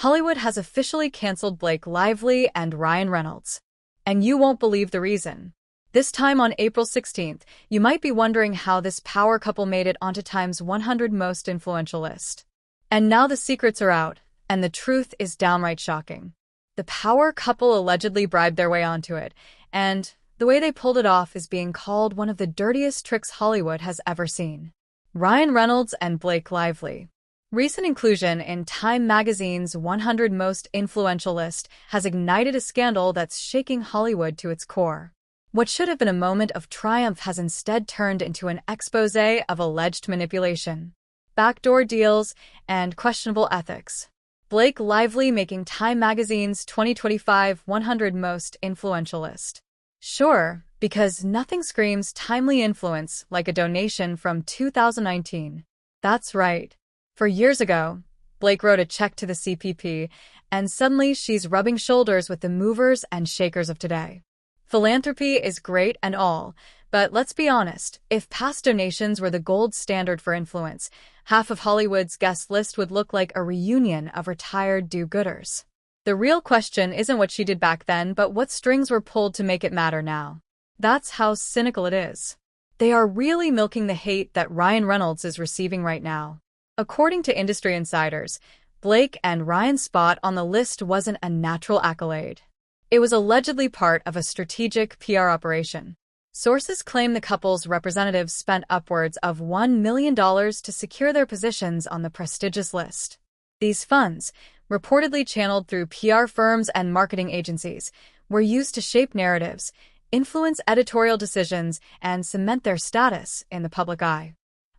Hollywood has officially canceled Blake Lively and Ryan Reynolds. And you won't believe the reason. This time on April 16th, you might be wondering how this power couple made it onto Time's 100 most influential list. And now the secrets are out, and the truth is downright shocking. The power couple allegedly bribed their way onto it, and the way they pulled it off is being called one of the dirtiest tricks Hollywood has ever seen. Ryan Reynolds and Blake Lively. Recent inclusion in Time magazine's 100 most influential list has ignited a scandal that's shaking Hollywood to its core. What should have been a moment of triumph has instead turned into an exposé of alleged manipulation, backdoor deals, and questionable ethics. Blake Lively making Time magazine's 2025 100 most influential list. Sure, because nothing screams timely influence like a donation from 2019. That's right. For years ago, Blake wrote a check to the CPP, and suddenly she's rubbing shoulders with the movers and shakers of today. Philanthropy is great and all, but let's be honest, if past donations were the gold standard for influence, half of Hollywood's guest list would look like a reunion of retired do-gooders. The real question isn't what she did back then, but what strings were pulled to make it matter now. That's how cynical it is. They are really milking the hate that Ryan Reynolds is receiving right now. According to industry insiders, Blake and Ryan's spot on the list wasn't a natural accolade. It was allegedly part of a strategic PR operation. Sources claim the couple's representatives spent upwards of $1 million to secure their positions on the prestigious list. These funds, reportedly channeled through PR firms and marketing agencies, were used to shape narratives, influence editorial decisions, and cement their status in the public eye.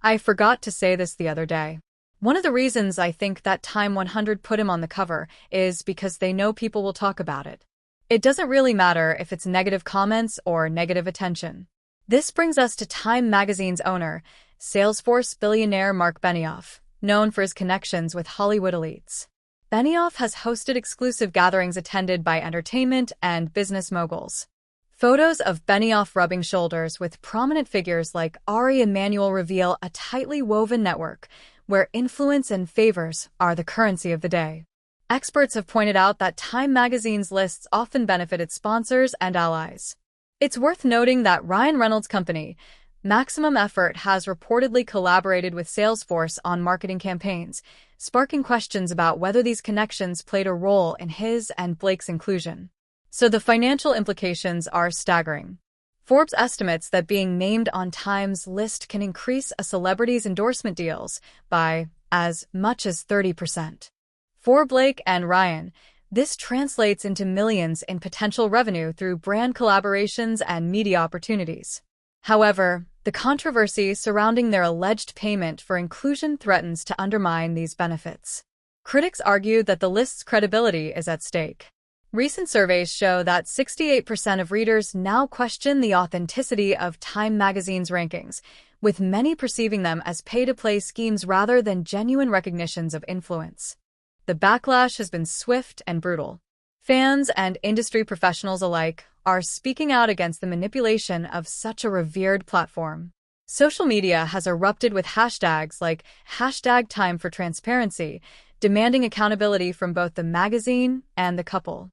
I forgot to say this the other day. One of the reasons I think that Time 100 put him on the cover is because they know people will talk about it. It doesn't really matter if it's negative comments or negative attention. This brings us to Time magazine's owner, Salesforce billionaire Mark Benioff, known for his connections with Hollywood elites. Benioff has hosted exclusive gatherings attended by entertainment and business moguls. Photos of Benioff rubbing shoulders with prominent figures like Ari Emanuel reveal a tightly woven network where influence and favors are the currency of the day. Experts have pointed out that Time magazine's lists often benefit its sponsors and allies. It's worth noting that Ryan Reynolds' company, Maximum Effort, has reportedly collaborated with Salesforce on marketing campaigns, sparking questions about whether these connections played a role in his and Blake's inclusion. So the financial implications are staggering. Forbes estimates that being named on Time's list can increase a celebrity's endorsement deals by as much as 30%. For Blake and Ryan, this translates into millions in potential revenue through brand collaborations and media opportunities. However, the controversy surrounding their alleged payment for inclusion threatens to undermine these benefits. Critics argue that the list's credibility is at stake. Recent surveys show that 68% of readers now question the authenticity of Time magazine's rankings, with many perceiving them as pay-to-play schemes rather than genuine recognitions of influence. The backlash has been swift and brutal. Fans and industry professionals alike are speaking out against the manipulation of such a revered platform. Social media has erupted with hashtags like #TimeForTransparency, demanding accountability from both the magazine and the couple.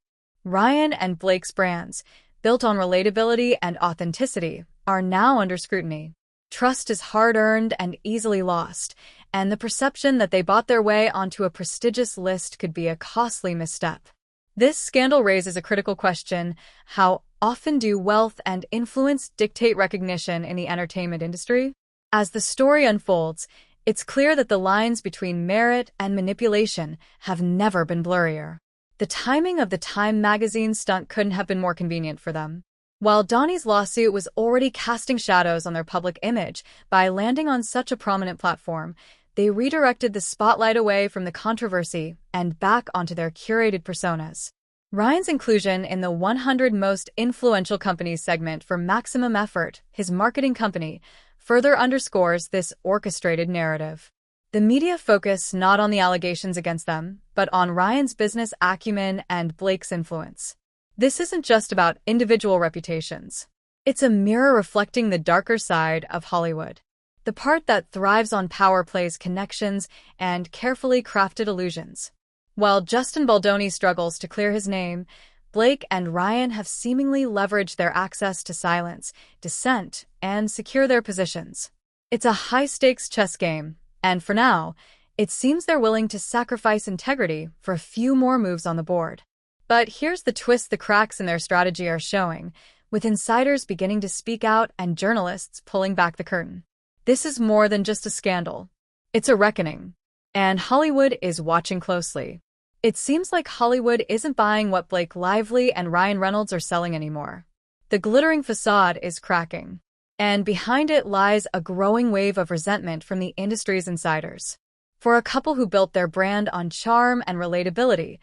Ryan and Blake's brands, built on relatability and authenticity, are now under scrutiny. Trust is hard-earned and easily lost, and the perception that they bought their way onto a prestigious list could be a costly misstep. This scandal raises a critical question: how often do wealth and influence dictate recognition in the entertainment industry? As the story unfolds, it's clear that the lines between merit and manipulation have never been blurrier. The timing of the Time magazine stunt couldn't have been more convenient for them. While Donnie's lawsuit was already casting shadows on their public image by landing on such a prominent platform, they redirected the spotlight away from the controversy and back onto their curated personas. Ryan's inclusion in the 100 most influential companies segment for Maximum Effort, his marketing company, further underscores this orchestrated narrative. The media focus not on the allegations against them, but on Ryan's business acumen and Blake's influence. This isn't just about individual reputations. It's a mirror reflecting the darker side of Hollywood. The part that thrives on power plays, connections, and carefully crafted illusions. While Justin Baldoni struggles to clear his name, Blake and Ryan have seemingly leveraged their access to silence, dissent, and secure their positions. It's a high-stakes chess game, and for now, it seems they're willing to sacrifice integrity for a few more moves on the board. But here's the twist: the cracks in their strategy are showing, with insiders beginning to speak out and journalists pulling back the curtain. This is more than just a scandal. It's a reckoning. And Hollywood is watching closely. It seems like Hollywood isn't buying what Blake Lively and Ryan Reynolds are selling anymore. The glittering facade is cracking. And behind it lies a growing wave of resentment from the industry's insiders. For a couple who built their brand on charm and relatability,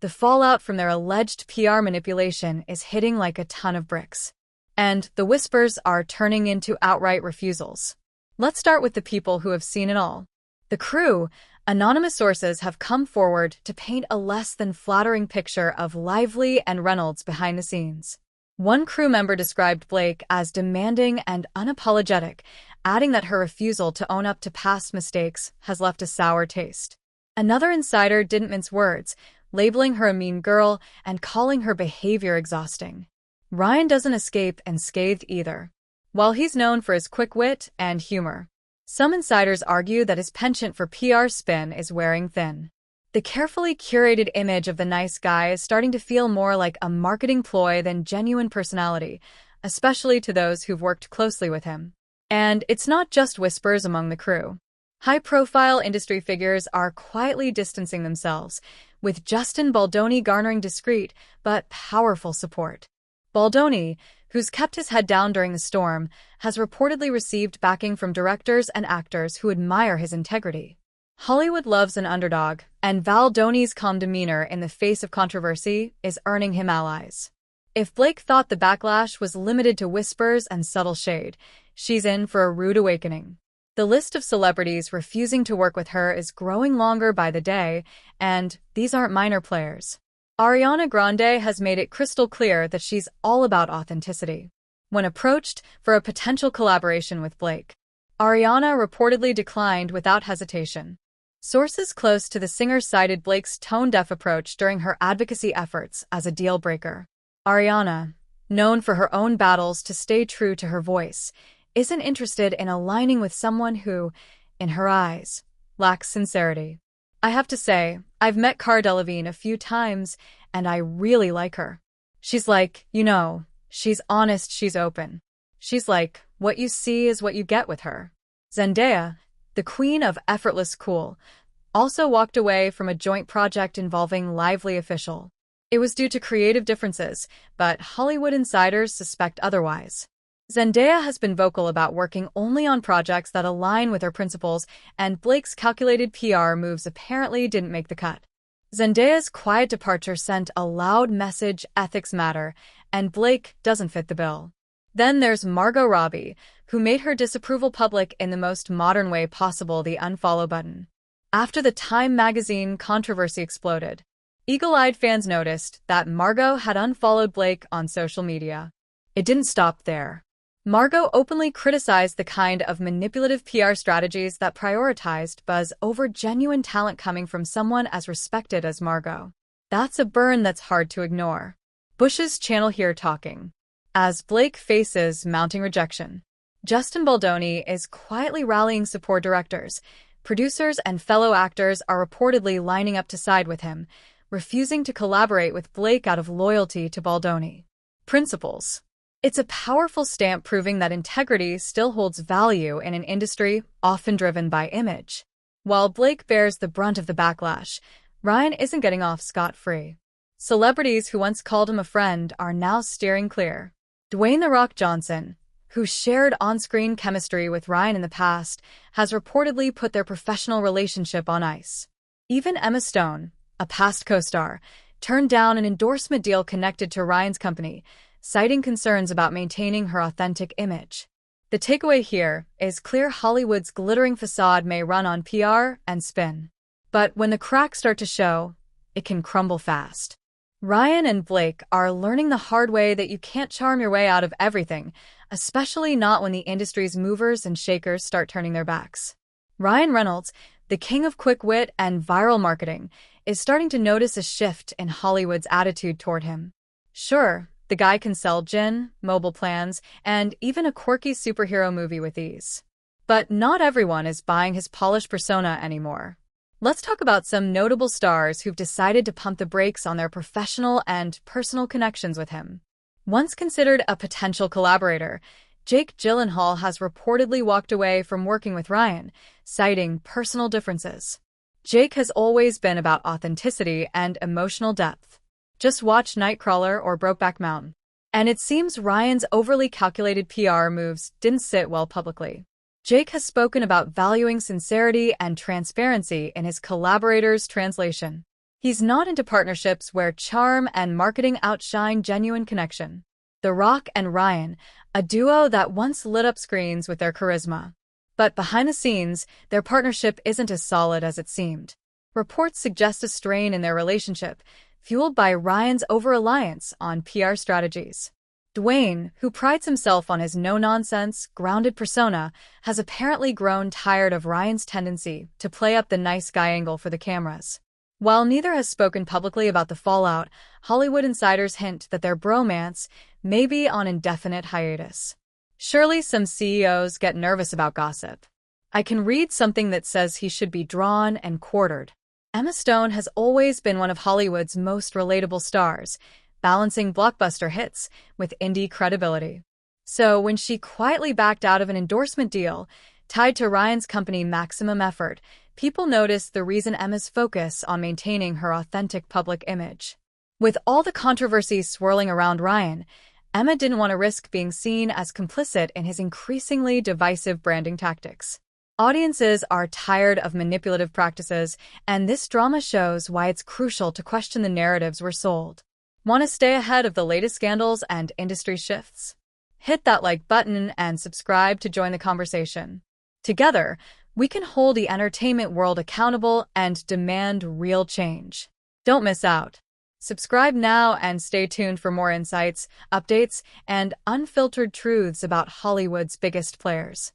the fallout from their alleged PR manipulation is hitting like a ton of bricks. And the whispers are turning into outright refusals. Let's start with the people who have seen it all. The crew. Anonymous sources have come forward to paint a less than flattering picture of Lively and Reynolds behind the scenes. One crew member described Blake as demanding and unapologetic, adding that her refusal to own up to past mistakes has left a sour taste. Another insider didn't mince words, labeling her a mean girl and calling her behavior exhausting. Ryan doesn't escape unscathed either. While he's known for his quick wit and humor, some insiders argue that his penchant for PR spin is wearing thin. The carefully curated image of the nice guy is starting to feel more like a marketing ploy than genuine personality, especially to those who've worked closely with him. And it's not just whispers among the crew. High-profile industry figures are quietly distancing themselves, with Justin Baldoni garnering discreet but powerful support. Baldoni, who's kept his head down during the storm, has reportedly received backing from directors and actors who admire his integrity. Hollywood loves an underdog, and Baldoni's calm demeanor in the face of controversy is earning him allies. If Blake thought the backlash was limited to whispers and subtle shade, she's in for a rude awakening. The list of celebrities refusing to work with her is growing longer by the day, and these aren't minor players. Ariana Grande has made it crystal clear that she's all about authenticity. When approached for a potential collaboration with Blake, Ariana reportedly declined without hesitation. Sources close to the singer cited Blake's tone-deaf approach during her advocacy efforts as a deal-breaker. Ariana, known for her own battles to stay true to her voice, isn't interested in aligning with someone who, in her eyes, lacks sincerity. I have to say, I've met Cara Delevingne a few times, and I really like her. She's like, she's honest, she's open. She's like, what you see is what you get with her. Zendaya, the queen of effortless cool, also walked away from a joint project involving Lively Official. It was due to creative differences, but Hollywood insiders suspect otherwise. Zendaya has been vocal about working only on projects that align with her principles, and Blake's calculated PR moves apparently didn't make the cut. Zendaya's quiet departure sent a loud message: ethics matter, and Blake doesn't fit the bill. Then there's Margot Robbie, who made her disapproval public in the most modern way possible: the unfollow button. After the Time magazine controversy exploded, eagle-eyed fans noticed that Margot had unfollowed Blake on social media. It didn't stop there. Margot openly criticized the kind of manipulative PR strategies that prioritized buzz over genuine talent coming from someone as respected as Margot. That's a burn that's hard to ignore. Bush's channel here talking. As Blake faces mounting rejection, Justin Baldoni is quietly rallying support. Directors, producers, and fellow actors are reportedly lining up to side with him, refusing to collaborate with Blake out of loyalty to Baldoni principles. It's a powerful stamp proving that integrity still holds value in an industry often driven by image. While Blake bears the brunt of the backlash, Ryan isn't getting off scot-free. Celebrities who once called him a friend are now steering clear. Dwayne "The Rock" Johnson, who shared on-screen chemistry with Ryan in the past, has reportedly put their professional relationship on ice. Even Emma Stone, a past co-star, turned down an endorsement deal connected to Ryan's company, citing concerns about maintaining her authentic image. The takeaway here is clear: Hollywood's glittering facade may run on PR and spin. But when the cracks start to show, it can crumble fast. Ryan and Blake are learning the hard way that you can't charm your way out of everything, especially not when the industry's movers and shakers start turning their backs. Ryan Reynolds, the king of quick wit and viral marketing, is starting to notice a shift in Hollywood's attitude toward him. Sure, the guy can sell gin, mobile plans, and even a quirky superhero movie with ease. But not everyone is buying his polished persona anymore. Let's talk about some notable stars who've decided to pump the brakes on their professional and personal connections with him. Once considered a potential collaborator, Jake Gyllenhaal has reportedly walked away from working with Ryan, citing personal differences. Jake has always been about authenticity and emotional depth. Just watch Nightcrawler or Brokeback Mountain. And it seems Ryan's overly calculated PR moves didn't sit well publicly. Jake has spoken about valuing sincerity and transparency in his collaborators' translation. He's not into partnerships where charm and marketing outshine genuine connection. The Rock and Ryan, a duo that once lit up screens with their charisma. But behind the scenes, their partnership isn't as solid as it seemed. Reports suggest a strain in their relationship, fueled by Ryan's over-reliance on PR strategies. Dwayne, who prides himself on his no-nonsense, grounded persona, has apparently grown tired of Ryan's tendency to play up the nice guy angle for the cameras. While neither has spoken publicly about the fallout, Hollywood insiders hint that their bromance may be on indefinite hiatus. Surely some CEOs get nervous about gossip. I can read something that says he should be drawn and quartered. Emma Stone has always been one of Hollywood's most relatable stars, balancing blockbuster hits with indie credibility. So when she quietly backed out of an endorsement deal tied to Ryan's company Maximum Effort, people noticed the reason Emma's focus on maintaining her authentic public image. With all the controversy swirling around Ryan, Emma didn't want to risk being seen as complicit in his increasingly divisive branding tactics. Audiences are tired of manipulative practices, and this drama shows why it's crucial to question the narratives we're sold. Want to stay ahead of the latest scandals and industry shifts? Hit that like button and subscribe to join the conversation. Together, we can hold the entertainment world accountable and demand real change. Don't miss out. Subscribe now and stay tuned for more insights, updates, and unfiltered truths about Hollywood's biggest players.